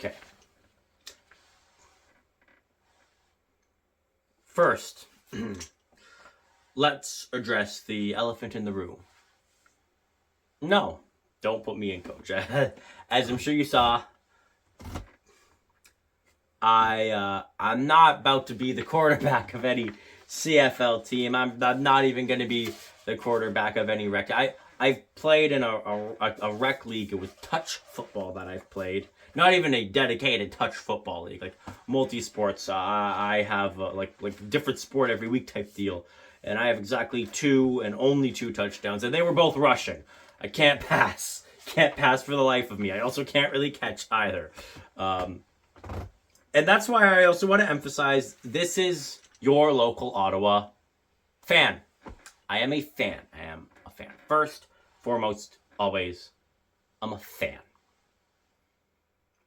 Okay. First, let's address the elephant in the room. No, don't put me in, coach. As I'm sure you saw, I'm not about to be the quarterback of any CFL team. I'm not even going to be the quarterback of any rec. I've played in a rec league with touch football that I've played. Not even a dedicated touch football league, like multi-sports. I have like different sport every week type deal, and I have exactly 2 and only 2 touchdowns, and they were both rushing. I can't pass. Can't pass for the life of me. I also can't really catch either. And that's why I also want to emphasize this is your local Ottawa fan. I am a fan. I am a fan. First, foremost, always, I'm a fan.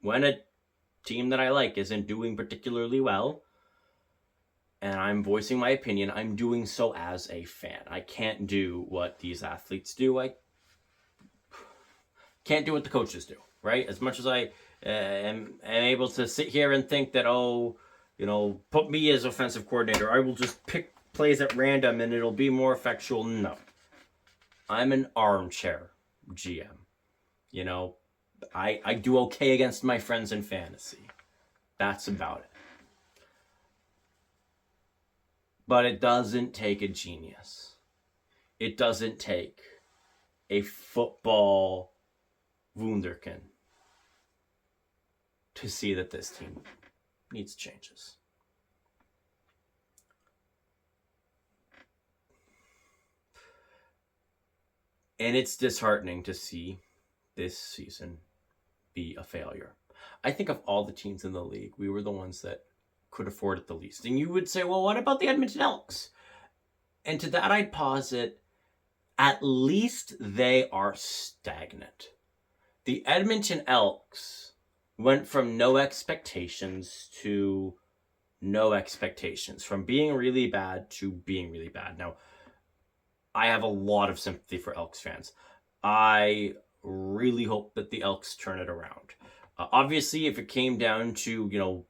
When a team that I like isn't doing particularly well, and I'm voicing my opinion, I'm doing so as a fan. I can't do what these athletes do. I can't do what the coaches do, right? As much as I am able to sit here and think that, put me as offensive coordinator, I will just pick plays at random and it'll be more effectual. No. I'm an armchair GM. I do okay against my friends in fantasy. That's about it. But it doesn't take a genius. It doesn't take a football wunderkind to see that this team needs changes. And it's disheartening to see this season be a failure. I think of all the teams in the league, we were the ones that could afford it the least. And you would say, well, what about the Edmonton Elks? And to that, I'd posit, at least they are stagnant. The Edmonton Elks went from no expectations to no expectations, from being really bad to being really bad. Now, I have a lot of sympathy for Elks fans. I really hope that the Elks turn it around. Obviously, if it came down to,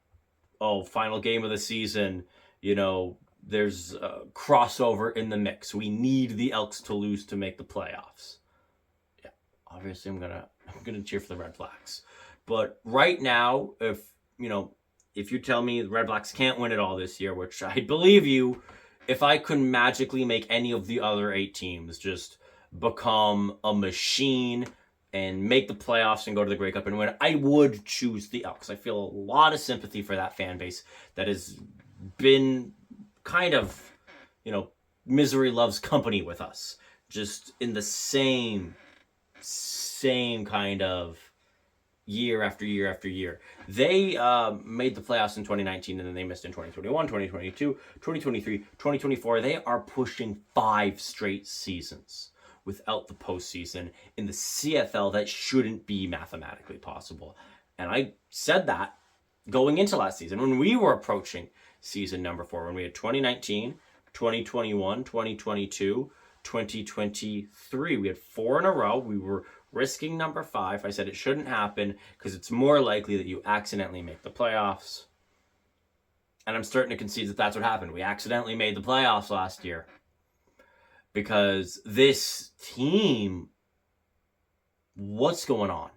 final game of the season, there's a crossover in the mix. We need the Elks to lose to make the playoffs. Yeah, obviously I'm gonna cheer for the Red Blacks. But right now, if you tell me the Red Blacks can't win it all this year, which I believe you, if I could magically make any of the other 8 teams just become a machine and make the playoffs and go to the Grey Cup and win, I would choose the Elks. I feel a lot of sympathy for that fan base that has been kind of, misery loves company with us. Just in the same kind of year after year after year. They made the playoffs in 2019 and then they missed in 2021, 2022, 2023, 2024. They are pushing 5 straight seasons without the postseason in the CFL. That shouldn't be mathematically possible. And I said that going into last season when we were approaching season number 4, when we had 2019, 2021, 2022, 2023. We had 4 in a row. We were risking number 5. I said it shouldn't happen because it's more likely that you accidentally make the playoffs. And I'm starting to concede that that's what happened. We accidentally made the playoffs last year because this team, what's going on?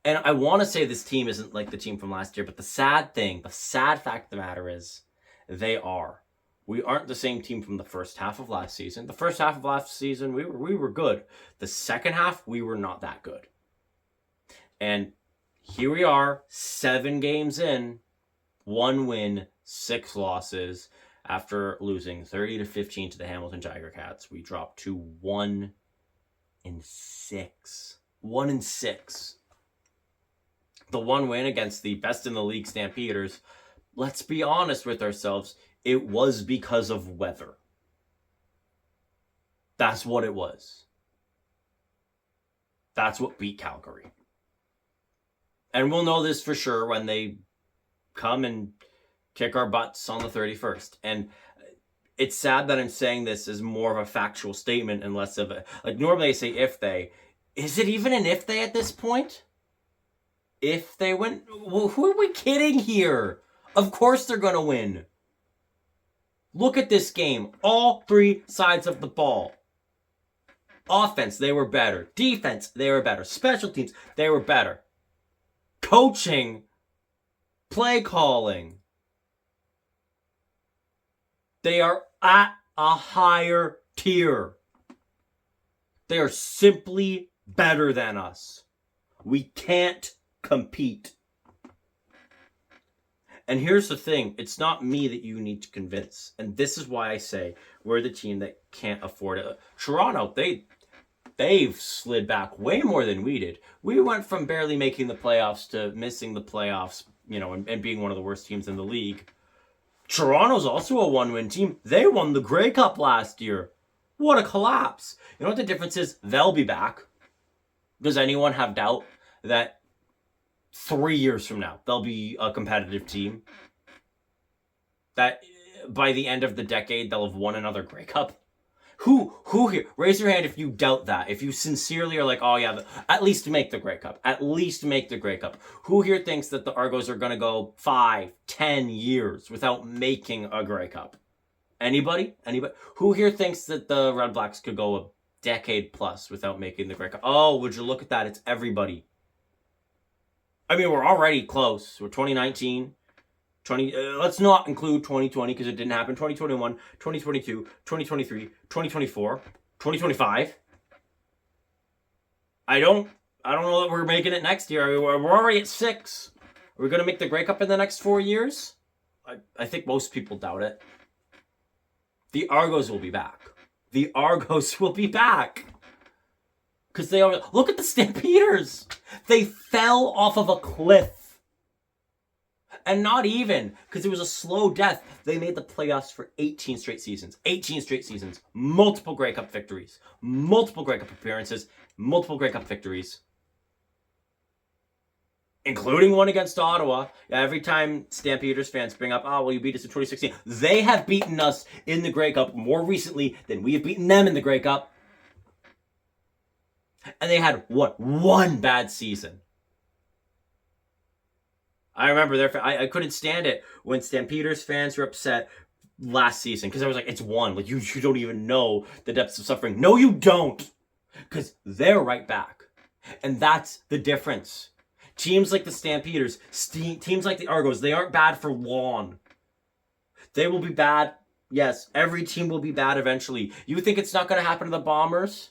And I want to say this team isn't like the team from last year, but the sad fact of the matter is they are. We aren't the same team from the first half of last season. The first half of last season, we were good. The second half, we were not that good. And here we are, 7 games in, 1 win, 6 losses. After losing 30-15 to the Hamilton Tiger Cats, we dropped to 1-6. 1-6. The 1 win against the best in the league Stampeders, let's be honest with ourselves, it was because of weather. That's what it was. That's what beat Calgary. And we'll know this for sure when they come and kick our butts on the 31st. And it's sad that I'm saying this as more of a factual statement and less of a... Like, normally I say if they. Is it even an if they at this point? If they win, well, who are we kidding here? Of course they're going to win. Look at this game. All three sides of the ball. Offense, they were better. Defense, they were better. Special teams, they were better. Coaching, play calling. They are at a higher tier. They are simply better than us. We can't compete. And here's the thing. It's not me that you need to convince. And this is why I say we're the team that can't afford it. Toronto, they've slid back way more than we did. We went from barely making the playoffs to missing the playoffs, and being one of the worst teams in the league. Toronto's also a one-win team. They won the Grey Cup last year. What a collapse. You know what the difference is? They'll be back. Does anyone have doubt that 3 years from now, they'll be a competitive team? That by the end of the decade, they'll have won another Grey Cup? Who here? Raise your hand if you doubt that. If you sincerely are like, oh yeah, at least make the Grey Cup. At least make the Grey Cup. Who here thinks that the Argos are going to go 5, 10 years without making a Grey Cup? Anybody? Who here thinks that the Red Blacks could go a decade plus without making the Grey Cup? Oh, would you look at that? It's everybody. I mean, we're already close. We're 2019. Let's not include 2020 because it didn't happen. 2021, 2022, 2023, 2024, 2025. I don't know that we're making it next year. I mean, we're already at 6. Are we going to make the Grey Cup in the next 4 years? I think most people doubt it. The Argos will be back. The Argos will be back. Because they are... Look at the Stampeders. They fell off of a cliff. And not even, because it was a slow death. They made the playoffs for 18 straight seasons. 18 straight seasons. Multiple Grey Cup victories. Multiple Grey Cup appearances. Multiple Grey Cup victories. Including one against Ottawa. Every time Stampeders fans bring up, oh, well, you beat us in 2016. They have beaten us in the Grey Cup more recently than we have beaten them in the Grey Cup. And they had, what, one bad season. I remember I couldn't stand it when Stampeders fans were upset last season because I was like, it's one. Like, you don't even know the depths of suffering. No, you don't. Because they're right back. And that's the difference. Teams like the Stampeders, teams like the Argos, they aren't bad for long. They will be bad. Yes, every team will be bad eventually. You think it's not going to happen to the Bombers?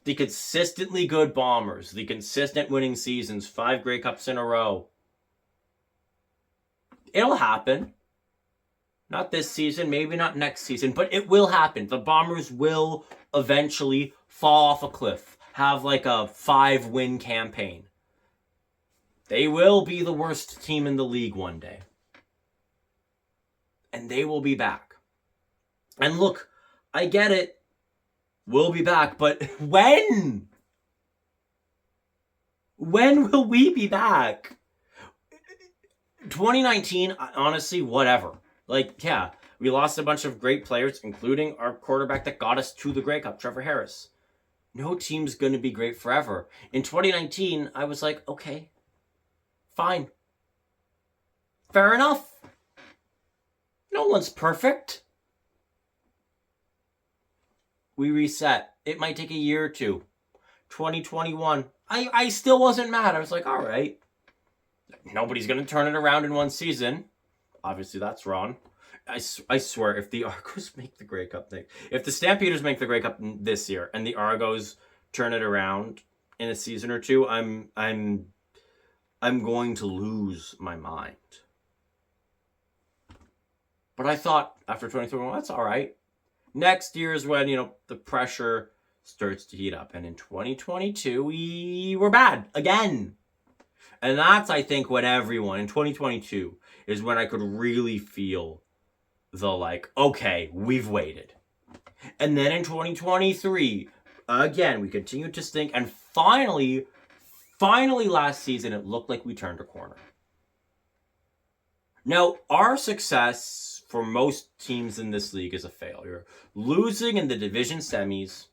The consistently good Bombers, the consistent winning seasons, 5 Grey Cups in a row. It'll happen. Not this season, maybe not next season, but it will happen. The Bombers will eventually fall off a cliff, have like a 5-win campaign. They will be the worst team in the league one day. And they will be back. And look, I get it. We'll be back, but when? When will we be back? 2019, honestly, whatever. Like, yeah, we lost a bunch of great players, including our quarterback that got us to the Grey Cup, Trevor Harris. No team's going to be great forever. In 2019, I was like, okay, fine. Fair enough. No one's perfect. We reset. It might take a year or two. 2021. I still wasn't mad. I was like, all right. Nobody's going to turn it around in one season. Obviously, that's wrong. I swear, if the Argos make the Grey Cup thing, if the Stampeders make the Grey Cup this year and the Argos turn it around in a season or two, I'm going to lose my mind. But I thought after 2021, that's all right. Next year is when, the pressure starts to heat up. And in 2022, we were bad again. And that's, I think, when everyone in 2022 is when I could really feel the okay, we've waited. And then in 2023, again, we continued to stink. And finally last season, it looked like we turned a corner. Now, our success for most teams in this league is a failure. Losing in the division semis.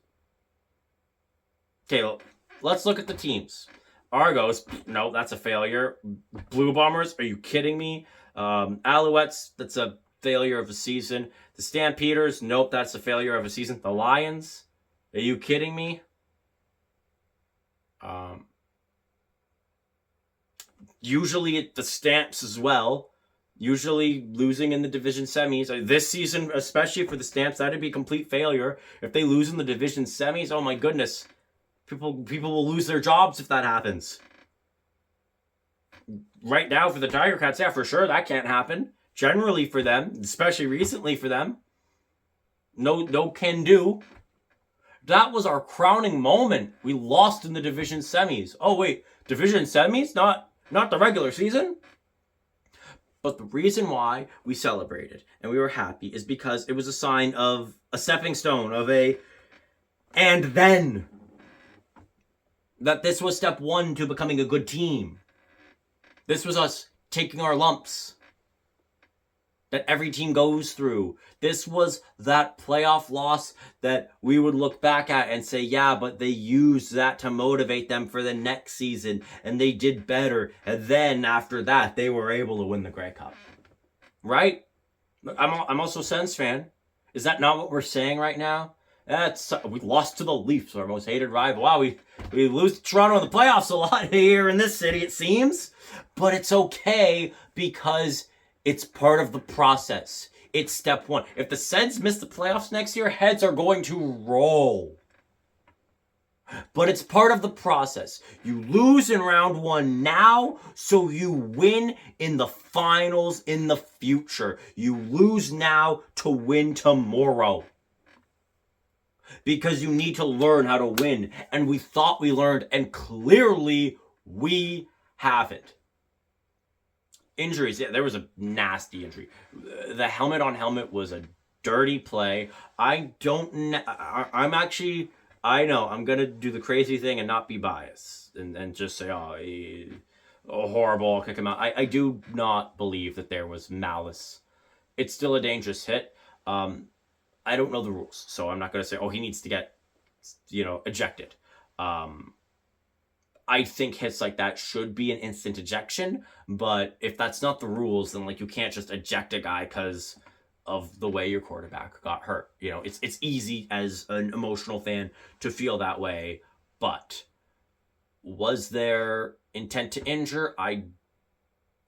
Okay, let's look at the teams. Argos, no, that's a failure. Blue Bombers, are you kidding me? Alouettes, that's a failure of a season. The Stampeders, nope, that's a failure of a season. The Lions, are you kidding me? Usually the Stamps as well. Usually losing in the division semis. This season, especially for the Stamps, that'd be a complete failure. If they lose in the division semis, oh my goodness. People will lose their jobs if that happens. Right now for the Tiger Cats, yeah, for sure, that can't happen. Generally for them, especially recently for them. No can do. That was our crowning moment. We lost in the division semis. Oh wait, division semis? Not the regular season? But the reason why we celebrated and we were happy is because it was a sign of a stepping stone, of a and then. That this was step one to becoming a good team. This was us taking our lumps that every team goes through. This was that playoff loss that we would look back at and say, yeah, but they used that to motivate them for the next season, and they did better. And then after that, they were able to win the Grey Cup. Right? I'm also a Sens fan. Is that not what we're saying right now? We lost to the Leafs, our most hated rival. Wow, we lose to Toronto in the playoffs a lot here in this city, it seems. But it's okay because it's part of the process. It's step one. If the Sens miss the playoffs next year, heads are going to roll. But it's part of the process. You lose in round one now, so you win in the finals in the future. You lose now to win tomorrow. Because you need to learn how to win. And we thought we learned, and clearly we haven't. Injuries, yeah, there was a nasty injury. The helmet on helmet was a dirty play. I know, I'm going to do the crazy thing and not be biased. And just say, horrible, I'll kick him out. I do not believe that there was malice. It's still a dangerous hit. I don't know the rules, so I'm not going to say, he needs to get, ejected. I think hits like that should be an instant ejection, but if that's not the rules, then you can't just eject a guy because of the way your quarterback got hurt. It's easy as an emotional fan to feel that way, but was there intent to injure? I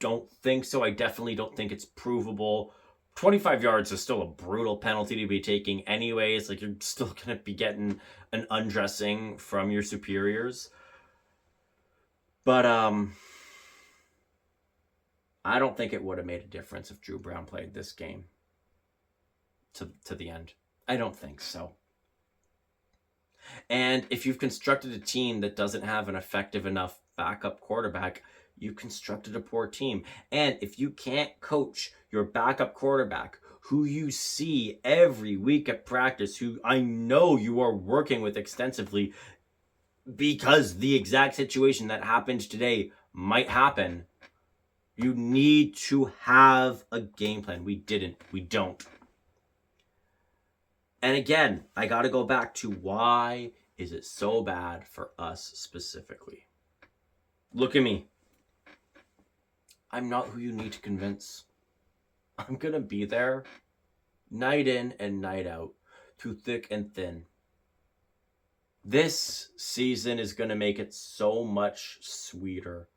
don't think so. I definitely don't think it's provable. 25 yards is still a brutal penalty to be taking anyways. You're still going to be getting an undressing from your superiors. But I don't think it would have made a difference if Drew Brown played this game to the end. I don't think so. And if you've constructed a team that doesn't have an effective enough backup quarterback, you constructed a poor team. And if you can't coach your backup quarterback, who you see every week at practice, who I know you are working with extensively, because the exact situation that happened today might happen, you need to have a game plan. We don't. And again, I got to go back to why is it so bad for us specifically? Look at me. I'm not who you need to convince. I'm going to be there night in and night out, through thick and thin. This season is going to make it so much sweeter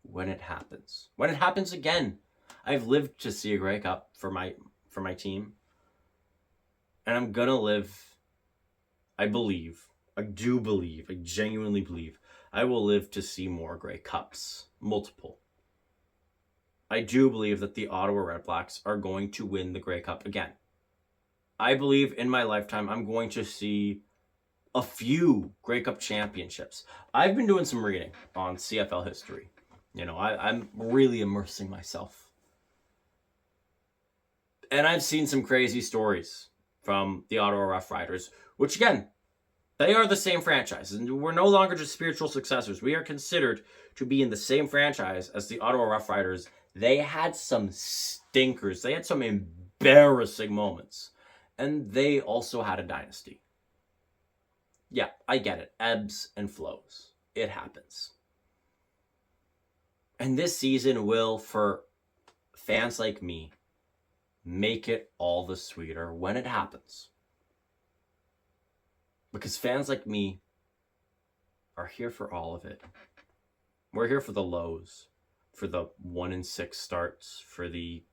when it happens. When it happens again. I've lived to see a Grey Cup for my team. And I'm going to live, I genuinely believe, I will live to see more Grey Cups. Multiple. I do believe that the Ottawa Redblacks are going to win the Grey Cup again. I believe in my lifetime I'm going to see a few Grey Cup championships. I've been doing some reading on CFL history. I'm really immersing myself. And I've seen some crazy stories from the Ottawa Rough Riders, which again, they are the same franchise. And we're no longer just spiritual successors. We are considered to be in the same franchise as the Ottawa Rough Riders. They had some stinkers. They had some embarrassing moments. And they also had a dynasty. Yeah, I get it. Ebbs and flows. It happens. And this season will, for fans like me, make it all the sweeter when it happens. Because fans like me are here for all of it. We're here for the lows, for the 1-6 starts, for the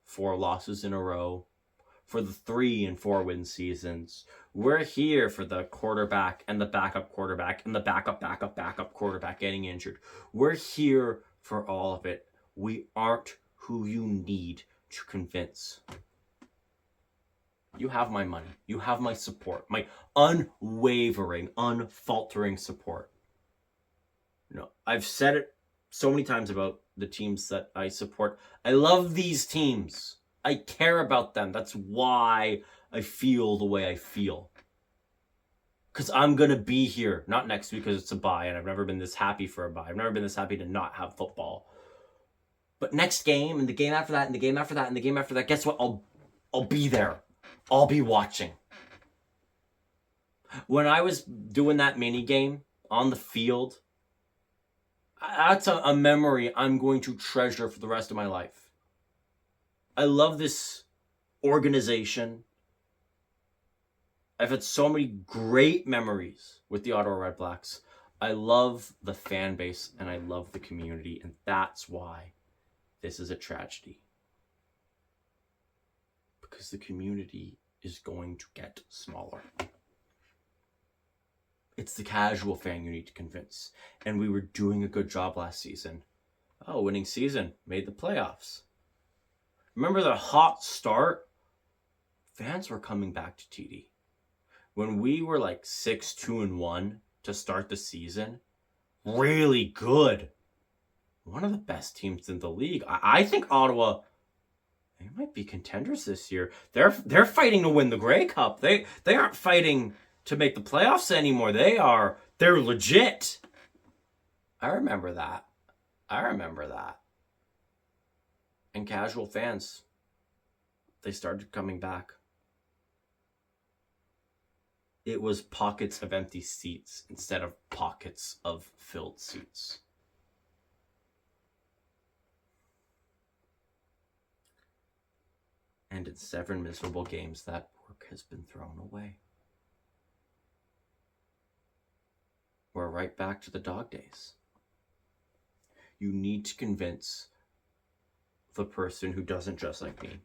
4 losses in a row, for the 3 and 4 win seasons. We're here for the quarterback and the backup quarterback and the backup quarterback getting injured. We're here for all of it. We aren't who you need to convince. You have my money. You have my support, my unwavering, unfaltering support. I've said it so many times about the teams that I support. I love these teams. I care about them. That's why I feel the way I feel. Because I'm going to be here, not next week because it's a bye, and I've never been this happy for a bye. I've never been this happy to not have football. But next game, and the game after that, and the game after that, and the game after that, guess what? I'll be there. I'll be watching. When I was doing that mini game on the field, that's a memory I'm going to treasure for the rest of my life. I love this organization. I've had so many great memories with the Ottawa Red Blacks. I love the fan base and I love the community, and that's why this is a tragedy. Because the community is going to get smaller. It's the casual fan you need to convince. And we were doing a good job last season. Winning season, made the playoffs. Remember the hot start? Fans were coming back to TD. When we were like 6-2-1 to start the season, really good. One of the best teams in the league. I think Ottawa, they might be contenders this year. They're fighting to win the Grey Cup. They aren't fighting to make the playoffs anymore. They're legit. I remember that. And casual fans, they started coming back. It was pockets of empty seats instead of pockets of filled seats. And in 7 miserable games, that work has been thrown away. We're right back to the dog days. You need to convince the person who doesn't dress like me,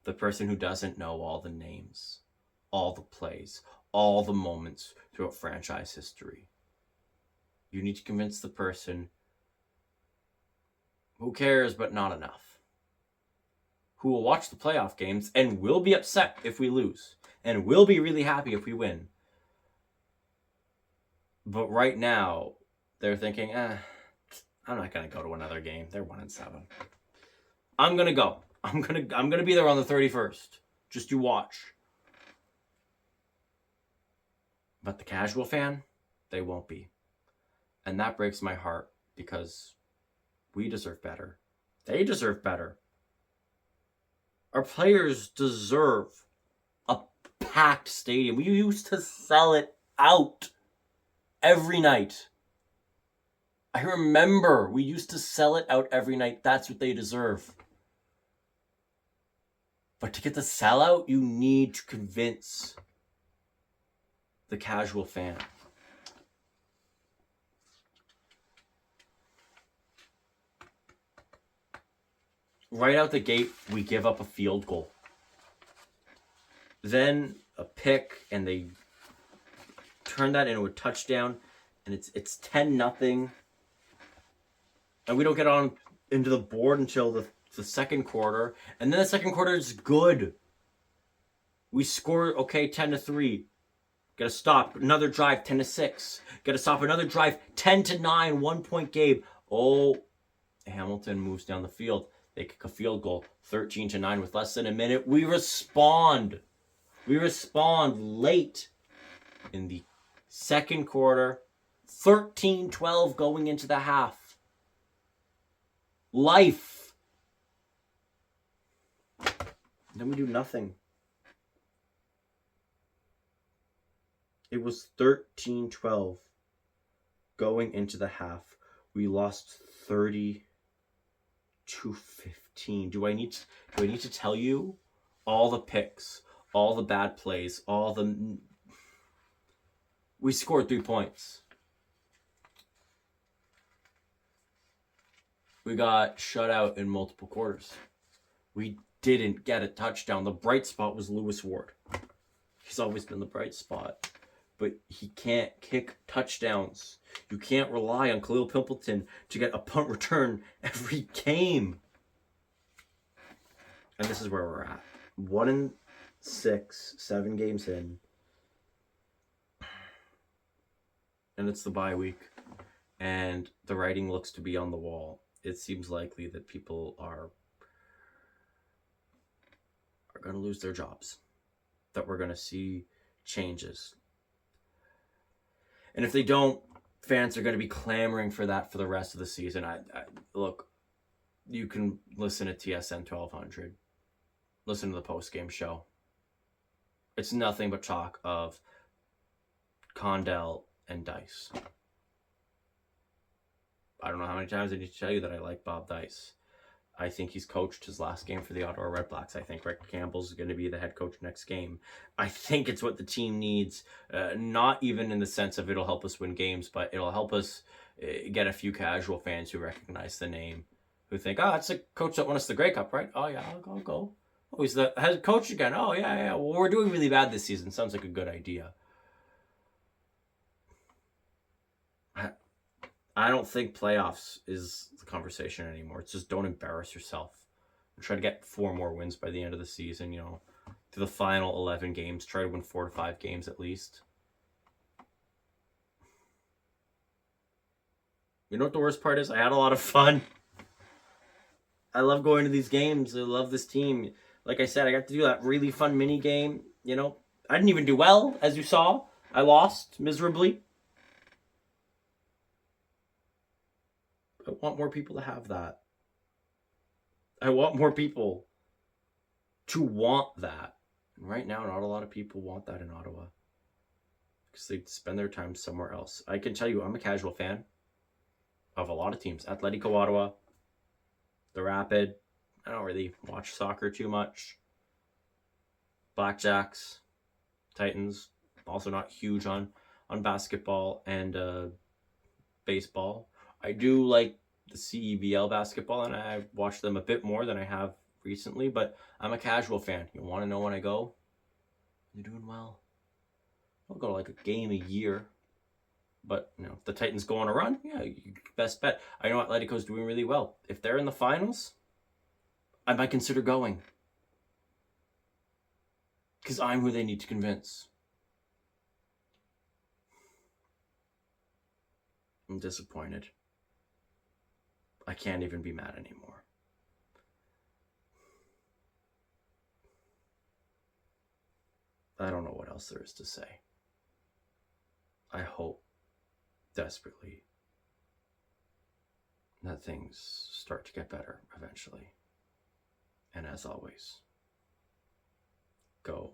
the person who doesn't know all the names, all the plays, all the moments throughout franchise history. You need to convince the person who cares but not enough, who will watch the playoff games and will be upset if we lose and will be really happy if we win. But right now, they're thinking, I'm not going to go to another game. They're 1-7. I'm going to go. I'm going to be there on the 31st. Just you watch. But the casual fan, they won't be. And that breaks my heart because we deserve better. They deserve better. Our players deserve a packed stadium. We used to sell it out every night. I remember we used to sell it out every night. That's what they deserve. But to get the sellout, you need to convince the casual fan. Right out the gate, we give up a field goal. Then a pick, and they turn that into a touchdown, and it's 10-0. And we don't get on into the board until the second quarter. And then the second quarter is good. We score, 10-3. Got to stop. Another drive, 10-6. Got to stop another drive, 10-9, 1-point game. Hamilton moves down the field. They kick a field goal, 13-9 with less than a minute. We respond. We respond late in the second quarter, 13-12 going into the half. Life. Then we do nothing. It was 13-12 going into the half. We lost 30-15. Do I need to tell you all the picks, all the bad plays, we scored 3 points. We got shut out in multiple quarters. We didn't get a touchdown. The bright spot was Lewis Ward. He's always been the bright spot. But he can't kick touchdowns. You can't rely on Khalil Pimpleton to get a punt return every game. And this is where we're at. 1-6, 7 games in. And it's the bye week. And the writing looks to be on the wall. It seems likely that people are going to lose their jobs. That we're going to see changes. And if they don't, fans are going to be clamoring for that for the rest of the season. Look, you can listen to TSN 1200. Listen to the post-game show. It's nothing but talk of Condell and Dice. I don't know how many times I need to tell you that I like Bob Dice. I think he's coached his last game for the Ottawa Redblacks. I think Rick Campbell's going to be the head coach next game. I think it's what the team needs, not even in the sense of it'll help us win games, but it'll help us get a few casual fans who recognize the name, who think, oh, that's the coach that won us the Grey Cup, right? Oh, yeah, I'll go. Oh, he's the head coach again. Oh, yeah. Well, we're doing really bad this season. Sounds like a good idea. I don't think playoffs is the conversation anymore. It's just don't embarrass yourself. And try to get 4 more wins by the end of the season, to the final 11 games. Try to win 4 to 5 games at least. You know what the worst part is? I had a lot of fun. I love going to these games. I love this team. Like I said, I got to do that really fun mini game. I didn't even do well, as you saw. I lost miserably. I want more people to have that. I want more people to want that. And right now, not a lot of people want that in Ottawa. Because they spend their time somewhere else. I can tell you, I'm a casual fan of a lot of teams. Atletico Ottawa, the Rapid. I don't really watch soccer too much. Blackjacks, Titans. Also not huge on basketball and baseball. I do like the CEBL basketball, and I watch them a bit more than I have recently, but I'm a casual fan. You want to know when I go? You're doing well. I'll go to like a game a year. But, if the Titans go on a run, yeah, best bet. I know Atletico's doing really well. If they're in the finals, I might consider going. Because I'm who they need to convince. I'm disappointed. I can't even be mad anymore. I don't know what else there is to say. I hope desperately that things start to get better eventually. And as always, go